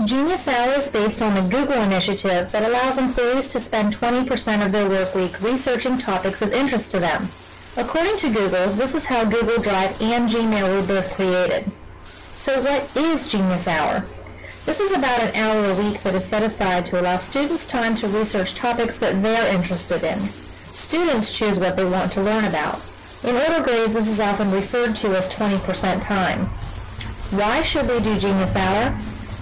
Genius Hour is based on a Google initiative that allows employees to spend 20% of their work week researching topics of interest to them. According to Google, this is how Google Drive and Gmail were both created. So what is Genius Hour? This is about an hour a week that is set aside to allow students time to research topics that they're interested in. Students choose what they want to learn about. In older grades, this is often referred to as 20% time. Why should they do Genius Hour?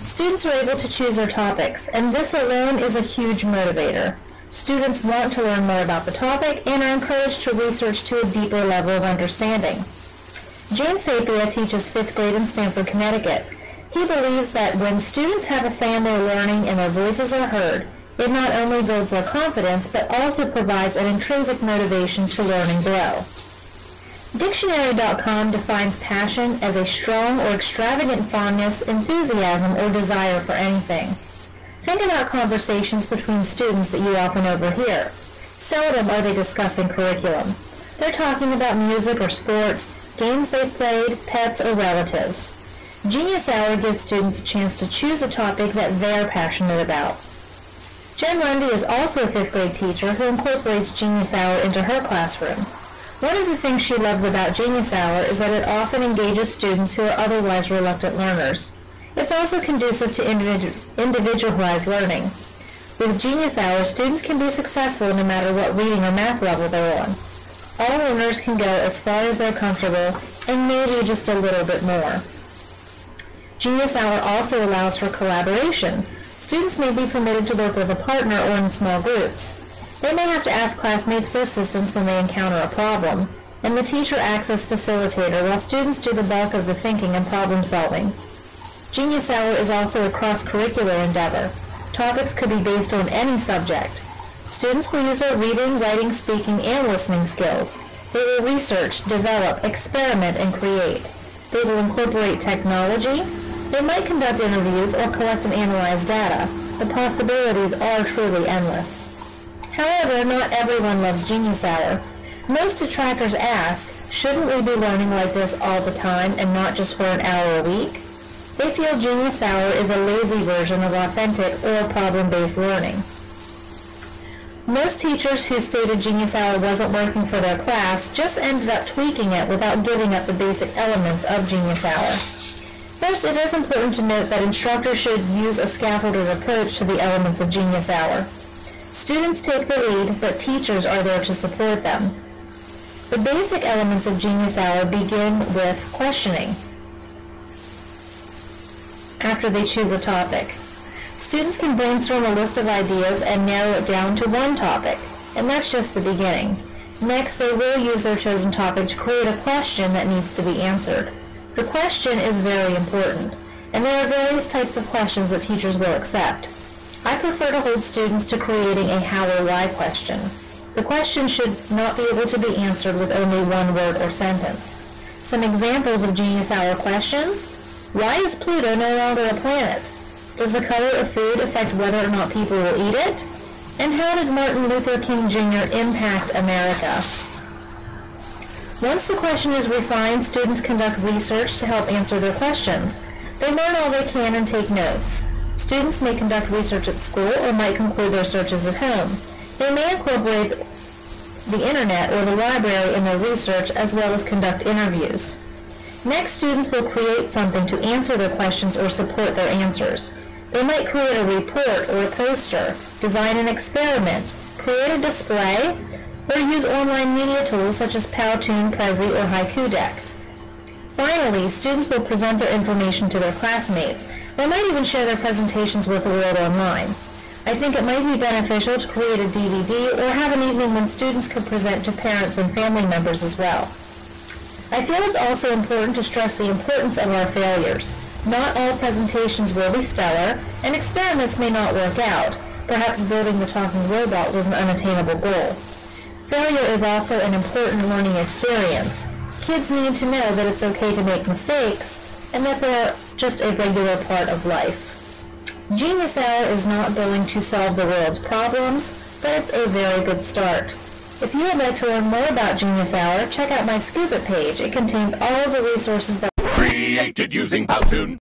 Students are able to choose their topics, and this alone is a huge motivator. Students want to learn more about the topic and are encouraged to research to a deeper level of understanding. James Sapia teaches 5th grade in Stamford, Connecticut. He believes that when students have a say in their learning and their voices are heard, it not only builds their confidence, but also provides an intrinsic motivation to learn and grow. Dictionary.com defines passion as a strong or extravagant fondness, enthusiasm, or desire for anything. Think about conversations between students that you often overhear. Seldom are they discussing curriculum. They're talking about music or sports, games they've played, pets, or relatives. Genius Hour gives students a chance to choose a topic that they're passionate about. Jen Lundy is also a 5th grade teacher who incorporates Genius Hour into her classroom. One of the things she loves about Genius Hour is that it often engages students who are otherwise reluctant learners. It's also conducive to individualized learning. With Genius Hour, students can be successful no matter what reading or math level they're on. All learners can go as far as they're comfortable and maybe just a little bit more. Genius Hour also allows for collaboration. Students may be permitted to work with a partner or in small groups. They may have to ask classmates for assistance when they encounter a problem, and the teacher acts as facilitator while students do the bulk of the thinking and problem solving. Genius Hour is also a cross-curricular endeavor. Topics could be based on any subject. Students will use their reading, writing, speaking, and listening skills. They will research, develop, experiment, and create. They will incorporate technology. They might conduct interviews or collect and analyze data. The possibilities are truly endless. However, not everyone loves Genius Hour. Most detractors ask, shouldn't we be learning like this all the time and not just for an hour a week? They feel Genius Hour is a lazy version of authentic or problem-based learning. Most teachers who stated Genius Hour wasn't working for their class just ended up tweaking it without giving up the basic elements of Genius Hour. First, it is important to note that instructors should use a scaffolded approach to the elements of Genius Hour. Students take the lead, but teachers are there to support them. The basic elements of Genius Hour begin with questioning after they choose a topic. Students can brainstorm a list of ideas and narrow it down to one topic, and that's just the beginning. Next, they will use their chosen topic to create a question that needs to be answered. The question is very important, and there are various types of questions that teachers will accept. I prefer to hold students to creating a how or why question. The question should not be able to be answered with only one word or sentence. Some examples of Genius Hour questions. Why is Pluto no longer a planet? Does the color of food affect whether or not people will eat it? And how did Martin Luther King Jr. impact America? Once the question is refined, students conduct research to help answer their questions. They learn all they can and take notes. Students may conduct research at school or might conclude their searches at home. They may incorporate the internet or the library in their research as well as conduct interviews. Next, students will create something to answer their questions or support their answers. They might create a report or a poster, design an experiment, create a display, or use online media tools such as Powtoon, Prezi, or Haiku Deck. Finally, students will present their information to their classmates. They might even share their presentations with the world online. I think it might be beneficial to create a DVD or have an evening when students could present to parents and family members as well. I feel it's also important to stress the importance of our failures. Not all presentations will be stellar, and experiments may not work out. Perhaps building the talking robot was an unattainable goal. Failure is also an important learning experience. Kids need to know that it's okay to make mistakes, and that they're just a regular part of life. Genius Hour is not going to solve the world's problems, but it's a very good start. If you would like to learn more about Genius Hour, check out my Scoop It page. It contains all of the resources that created using Powtoon.